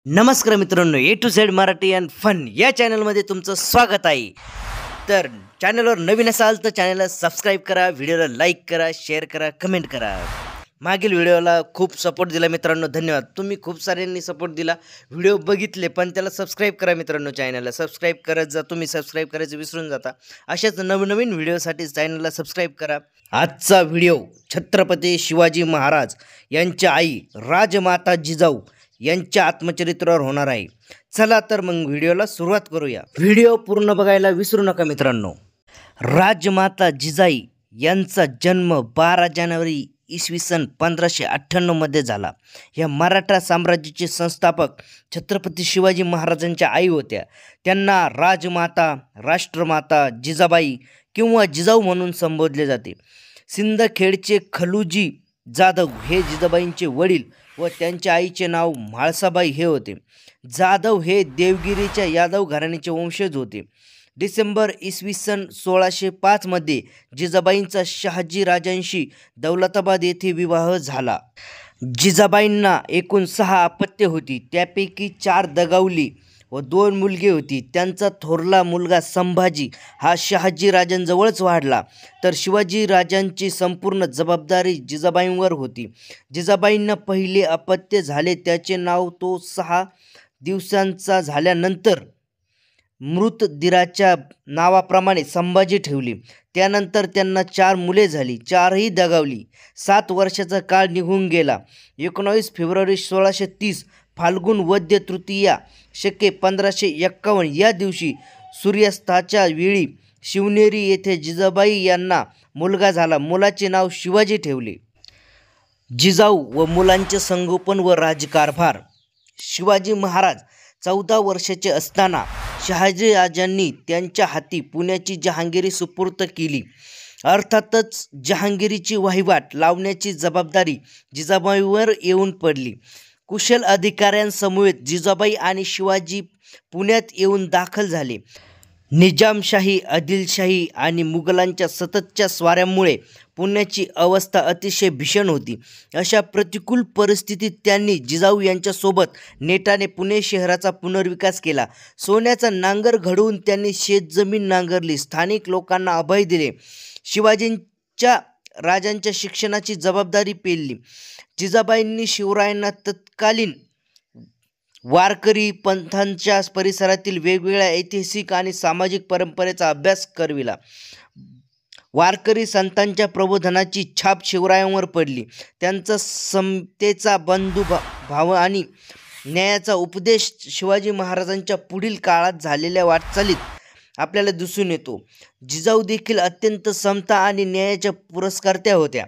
नमस्कार मित्रांनो, A to Z Marathi and fun या चॅनलमध्ये तुमचं स्वागत आहे. तर चॅनलवर नवीन असाल तर चॅनलला सबस्क्राईब करा, व्हिडिओला लाईक करा, शेअर करा, कमेंट करा. मागील व्हिडिओला खूप सपोर्ट दिला मित्रांनो, धन्यवाद. तुम्ही खूप साऱ्यांनी सपोर्ट दिला, व्हिडिओ बघितले, पण त्याला सबस्क्राईब करा मित्रांनो. चॅनलला सबस्क्राईब करत जा, तुम्ही सबस्क्राईब करायचं विसरून जाता. अशाच नवनवीन व्हिडिओसाठी चॅनलला सबस्क्राईब करा. आजचा व्हिडिओ छत्रपती शिवाजी महाराज यांच्या आई राजमाता जिजाऊ यांच्या आत्मचरित्रावर होणार आहे. चला तर मग व्हिडिओला सुरुवात करूया. व्हिडिओ पूर्ण बघायला विसरू नका मित्रांनो. राजमाता जिजाई यांचा जन्म 12 जानेवारी इसवी सन 1598 मध्ये झाला. या मराठा साम्राज्याचे संस्थापक छत्रपती शिवाजी महाराजांच्या आई होत्या. त्यांना राजमाता, राष्ट्रमाता, जिजाबाई किंवा जिजाऊ म्हणून संबोधले जाते. सिंदखेडचे खलुजी जाधव हे जिजाबाईंचे वडील व त्यांच्या आईचे नाव म्हाळसाबाई हे होते. जाधव हे देवगिरीच्या यादव घराण्याचे वंशज होते. डिसेंबर इसवी सन 1605 मध्ये जिजाबाईंचा शहाजी राजांशी दौलताबाद येथे विवाह झाला. जिजाबाईंना एकूण 6 अपत्ये होती, त्यापैकी 4 दगावली व 2 मुलगे होती. त्यांचा थोरला मुलगा संभाजी हा शहाजी राजांजवळच वाढला, तर शिवाजी राजांची संपूर्ण जबाबदारी जिजाबाईंवर होती. जिजाबाईंना पहिले अपत्य झाले, त्याचे नाव तो 6 दिवसांचा झाल्यानंतर मृत दीराच्या नावाप्रमाणे संभाजी ठेवले. त्यानंतर त्यांना 4 मुले झाली, 4ही दगावली. 7 वर्षाचा काळ निघून गेला. 19 फेब्रुवारी 1630 फाल्गुन वद्य तृतीया शके 1551 या दिवशी सूर्यास्ताच्या वेळी शिवनेरी येथे जिजाबाई यांना मुलगा झाला. मुलाचे नाव शिवाजी ठेवले. जिजाऊ व मुलांचे संगोपन व राज्यकारभार. शिवाजी महाराज 14 वर्षाचे असताना शहाजी राजांनी त्यांच्या हाती पुण्याची जहांगीरी सुपूर्द केली. अर्थातच जहांगीरीची वहिवाट लावण्याची जबाबदारी जिजाबाईंवर येऊन पडली. कुशल अधिकाऱ्यांसमवेत जिजाबाई आणि शिवाजी पुण्यात येऊन दाखल झाले. निजामशाही, आदिलशाही आणि मुघलांच्या सततच्या स्वाऱ्यांमुळे पुण्याची अवस्था अतिशय भीषण होती. अशा प्रतिकूल परिस्थितीत त्यांनी जिजाऊ यांच्यासोबत नेटाने पुणे शहराचा पुनर्विकास केला. सोन्याचा नांगर घडवून त्यांनी शेतजमीन नांगरली, स्थानिक लोकांना अभय दिले, शिवाजींच्या राजांच्या शिक्षणाची जबाबदारी पेलली. जिजाबाईंनी शिवरायांना तत्कालीन वारकरी पंथांच्या परिसरातील वेगवेगळ्या ऐतिहासिक आणि सामाजिक परंपरेचा अभ्यास करविला. वारकरी संतांच्या प्रबोधनाची छाप शिवरायांवर पडली. त्यांचा समतेचा बंधुभाव आणि न्यायाचा उपदेश शिवाजी महाराजांच्या पुढील काळात झालेल्या वाटचालीत आपल्याला दिसून येतो. जिजाऊ देखील अत्यंत समता आणि न्यायाच्या पुरस्कर्त्या होत्या.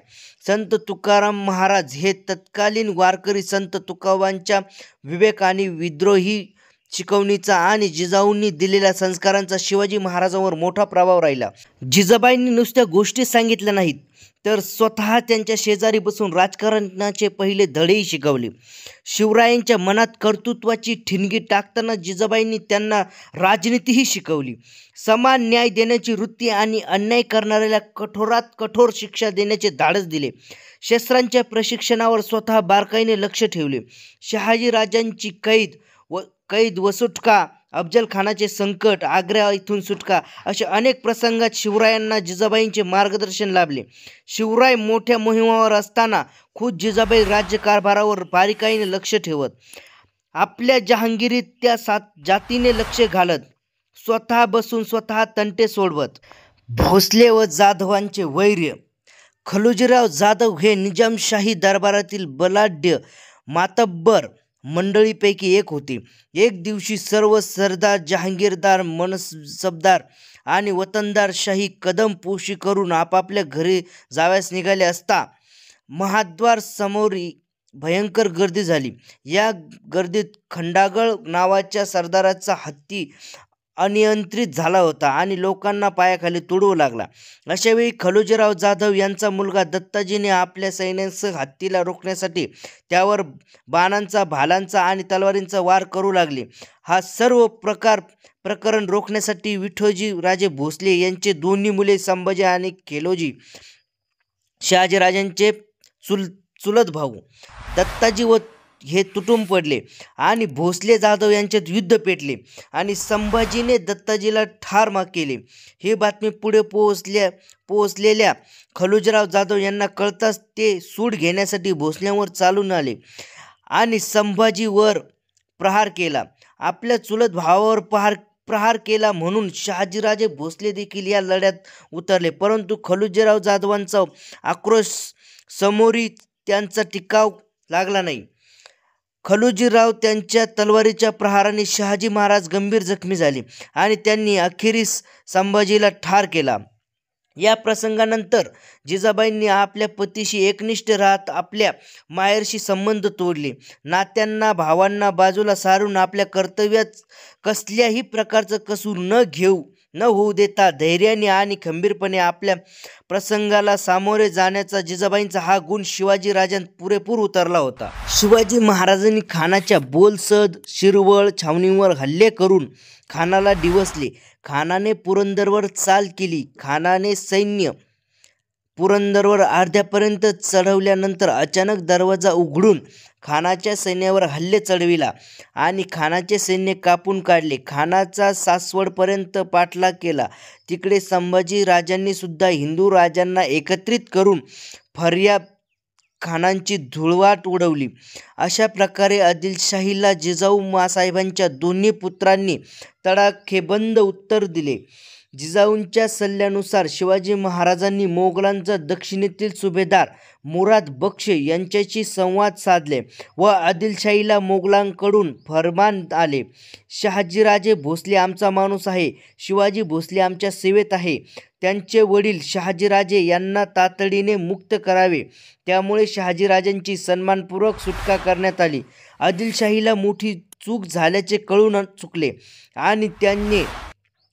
संत तुकाराम महाराज हे तत्कालीन वारकरी संत तुकोबांच्या विवेक आणि विद्रोही शिकवणीचा आणि जिजाऊंनी दिलेल्या संस्कारांचा शिवाजी महाराजांवर मोठा प्रभाव राहिला. जिजाबाईंनी नुसत्या गोष्टी सांगितल्या नाहीत, तर स्वतः त्यांच्या शेजारी बसून राजकारणाचे पहिले धडेही शिकवले. शिवरायांच्या मनात कर्तृत्वाची ठिणगी टाकताना जिजाबाईंनी त्यांना राजनीतीही शिकवली. समान न्याय देण्याची वृत्ती आणि अन्याय करणाऱ्याला कठोरात कठोर शिक्षा देण्याचे धाडस दिले. शस्त्रांच्या प्रशिक्षणावर स्वतः बारकाईने लक्ष ठेवले. शहाजी राजांची कैद व सुटका, अफजल खानाचे संकट, आग्रा इथून सुटका अशा अनेक प्रसंगात शिवरायांना जिजाबाईंचे मार्गदर्शन लाभले. शिवराय मोठ्या मोहिमावर असताना खुद जिजाबाई राज्यकारभारावर बारीकाईने लक्ष ठेवत, आपल्या जहांगीरीत त्या जातीने लक्ष घालत, स्वतः बसून स्वतः तंटे सोडवत. भोसले व जाधवांचे वैर्य. खलुजीराव जाधव हे निजामशाही दरबारातील बलाढ्य मातब्बर मंडळीपैकी एक होते. एक दिवशी सर्व सरदार, जहांगीरदार, मनसबदार आणि वतनदार शाही कदमपोशी करून आपापल्या घरी जाव्यास निघाले असता महाद्वार समोरी भयंकर गर्दी झाली. या गर्दीत खंडागळ नावाच्या सरदाराचा हत्ती अनियंत्रित झाला होता आणि लोकांना पायाखाली तुडवू लागला. अशावेळी खलुजीराव जाधव यांचा मुलगा दत्ताजीने आपल्या सैन्यासह हत्तीला रोखण्यासाठी त्यावर बाणांचा, भालांचा आणि तलवारींचा वार करू लागले. हा सर्व प्रकरण रोखण्यासाठी विठोजी राजे भोसले यांचे दोन्ही मुले संभाजी आणि खेलोजी शहाजीराजांचे चुलत भाऊ दत्ताजी व हे तुटून पडले आणि भोसले जाधव यांच्यात युद्ध पेटले आणि संभाजीने दत्ताजीला ठार केले. ही बातमी पुढे पोहोचलेल्या खलुजीराव जाधव यांना कळताच ते सूड घेण्यासाठी भोसल्यांवर चालून आले आणि संभाजीवर प्रहार केला. आपल्या चुलत भावावर प्रहार केला म्हणून शहाजीराजे भोसले देखील या लढ्यात उतरले, परंतु खलुजीराव जाधवांचा आक्रोश समोरी त्यांचा टिकाव लागला नाही. खलुजीराव त्यांच्या तलवारीच्या प्रहाराने शहाजी महाराज गंभीर जखमी झाले आणि त्यांनी अखेरीस संभाजीला ठार केला. या प्रसंगानंतर जिजाबाईंनी आपल्या पतीशी एकनिष्ठ राहत आपल्या माहेरशी संबंध तोडले. नात्यांना भावांना बाजूला सारून आपल्या कर्तव्यात कसल्याही प्रकारचं कसूर न होऊ देता धैर्याने आणि खंबीरपणे आपल्या प्रसंगाला सामोरे जाण्याचा जिजाबाईंचा हा गुण शिवाजी राजांत पुरेपूर उतरला होता. शिवाजी महाराजांनी खानाच्या बोलसद शिरवळ छावणीवर हल्ले करून खानाला डिवचले. खानाने पुरंदरवर चाल केली. खानाने सैन्य पुरंदरवर अर्ध्यापर्यंत चढवल्यानंतर अचानक दरवाजा उघडून खानाच्या सैन्यावर हल्ले चढविला आणि खानाचे सैन्य कापून काढले. खानाचा सासवडपर्यंत पाठलाग केला. तिकडे संभाजी राजांनी सुद्धा हिंदू राजांना एकत्रित करून फर्याद खानांची धुळवाट उडवली. अशा प्रकारे आदिलशाहीला जिजाऊ माँसाहेबांच्या दोन्ही पुत्रांनी तडाखेबंद उत्तर दिले. जिजाऊंच्या सल्ल्यानुसार शिवाजी महाराजांनी मोगलांचा दक्षिणेतील सुभेदार मुराद बक्ष यांच्याशी संवाद साधले व आदिलशाहीला मोगलांकडून फरमान आले. शहाजीराजे भोसले आमचा माणूस आहे. शिवाजी भोसले आमच्या सेवेत आहे. त्यांचे वडील शहाजीराजे यांना तातडीने मुक्त करावे. त्यामुळे शहाजीराजांची सन्मानपूर्वक सुटका करण्यात आली. आदिलशाहीला मोठी चूक झाल्याचे कळून चुकले आणि त्यांनी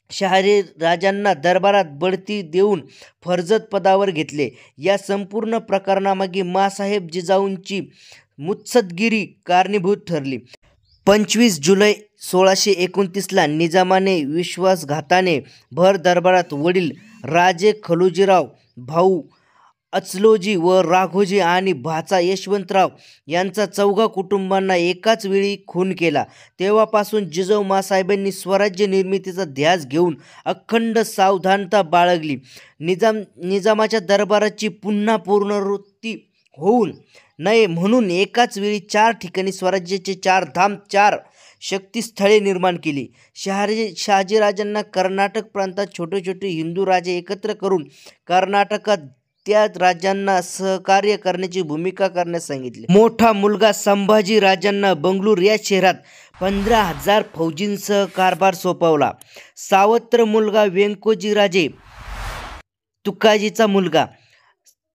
शहाजीराजांना दरबारात बढती देऊन फर्जत पदावर घेतले. या संपूर्ण प्रकरणामागे माँसाहेब जिजाऊंची मुत्सद्देगिरी कारणीभूत ठरली. 25 जुलै 1629ला निजामाने विश्वासघाताने भर दरबारात वडील राजे खलुजीराव, भाऊ अचलोजी व राघोजी आणि भाचा यशवंतराव यांचा 4 कुटुंबांना एकाच वेळी खून केला. तेव्हापासून जिजाऊ माँसाहेबांनी स्वराज्य निर्मितीचा ध्यास घेऊन अखंड सावधानता बाळगली. निजामाच्या दरबाराची पुन्हा पुनरावृत्ती होऊ नये म्हणून एकाच वेळी 4 ठिकाणी स्वराज्याचे 4 धाम 4 शक्तिस्थळे निर्माण केली. शहाजीराजांना कर्नाटक प्रांतात छोटे छोटे हिंदू राजे एकत्र करून कर्नाटकात त्या राज्यांना सहकार्य करण्याची भूमिका करण्यास सांगितले. मोठा मुलगा संभाजी राजांना बंगळूर या शहरात 15,000 फौजींसह कारभार सोपवला. सावत्र मुलगा व्यंकोजी राजे तुकाजीचा मुलगा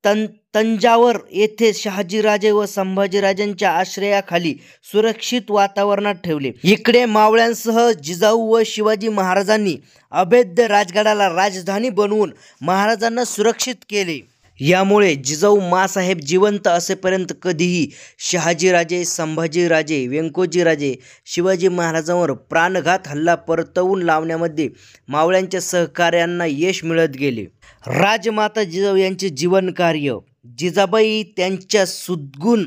तंजावर येथे शहाजीराजे व संभाजीराजांच्या आश्रयाखाली सुरक्षित वातावरणात ठेवले. इकडे मावळ्यांसह जिजाऊ व शिवाजी महाराजांनी अभेद्य राजगडाला राजधानी बनवून महाराजांना सुरक्षित केले. यामुळे जिजाऊ माँसाहेब जिवंत असेपर्यंत कधीही शहाजीराजे, संभाजीराजे, व्यंकोजीराजे शिवाजी महाराजांवर प्राणघात हल्ला परतवून लावण्यामध्ये मावळ्यांच्या सहकार्यांना यश मिळत गेले. राजमाता जिजाऊ यांचे जीवन कार्य. जिजाबाई त्यांच्या सुदगुण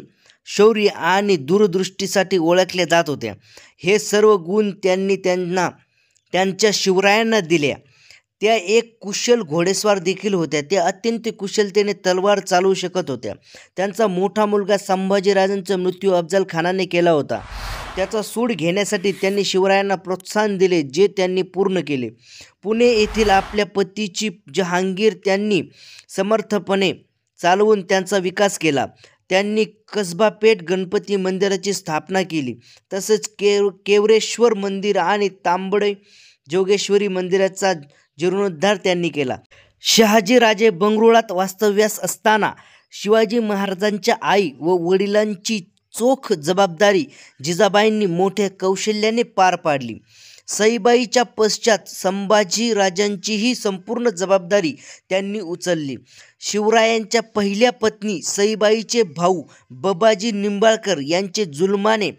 शौर्य आणि दूरदृष्टीसाठी ओळखल्या जात होत्या. हे सर्व गुण त्यांनी त्यांच्या शिवरायांना दिल्या. त्या एक कुशल घोडेस्वार देखील होत्या. त्या अत्यंत कुशलतेने तलवार चालवू शकत होत्या. त्यांचा मोठा मुलगा संभाजीराजांचा मृत्यू अफजल खानाने केला होता. त्याचा सूड घेण्यासाठी त्यांनी शिवरायांना प्रोत्साहन दिले, जे त्यांनी पूर्ण केले. पुणे येथील आपल्या पतीची जहांगीर त्यांनी समर्थपणे चालवून त्यांचा विकास केला. त्यांनी कसबा पेठ गणपती मंदिराची स्थापना केली. तसेच केवरेश्वर मंदिर आणि तांबडे जोगेश्वरी मंदिराचा जीर्णोद्धार त्यांनी केला. शहाजीराजे बंगळुरात वास्तव्यास असताना शिवाजी महाराजांच्या आई व वडिलांची चोख जबाबदारी जिजाबाईंनी मोठ्या कौशल्याने पार पाडली. सईबाईच्या पश्चात संभाजीराजांचीही संपूर्ण जबाबदारी त्यांनी उचलली. शिवरायांच्या पहिल्या पत्नी सईबाईचे भाऊ बबाजी निंबाळकर यांचे जुलमाने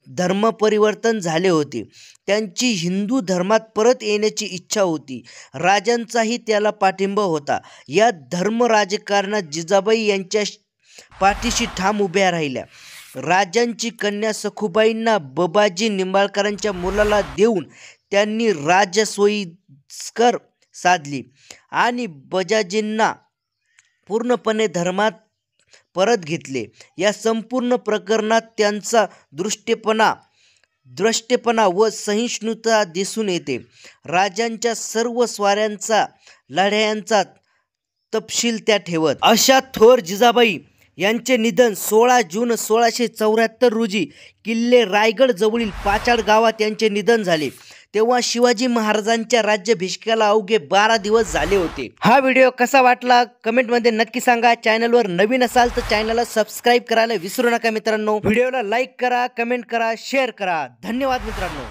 धर्मपरिवर्तन झाले होते. त्यांची हिंदू धर्मात परत येण्याची इच्छा होती. राजांचाही त्याला पाठिंबा होता. या धर्म राजकारणात जिजाबाई यांच्या पाठीशी ठाम उभ्या राहिल्या. राजांची कन्या सखुबाईंना बबाजी निंबाळकरांच्या मुलाला देऊन त्यांनी राजसोयीस्कर साधली आणि बजाजींना पूर्णपणे धर्मात परत घेतले। या संपूर्ण प्रकरणात त्यांचा द्रष्टेपणा व सहिष्णुता दिसून येते। राजांच्या सर्व स्वाऱ्यांचा लढ्यांचा तपशील त्या ठेवत। अशा थोर जिजाबाई यांचे निधन 16 जून 1674 रोजी किल्ले रायगड जवळील पाचाड गावात यांचे निधन झाले। तेव्हा शिवाजी महाराजांच्या राज्याभिषेकाला अवघे 12 दिवस झाले होते। हा व्हिडिओ कसा वाटला कमेंटमध्ये नक्की सांगा। चॅनलवर नवीन असाल तर चॅनलला सबस्क्राईब करायला विसरू नका मित्रांनो। व्हिडिओला लाईक करा, कमेंट करा, शेअर करा। धन्यवाद मित्रांनो।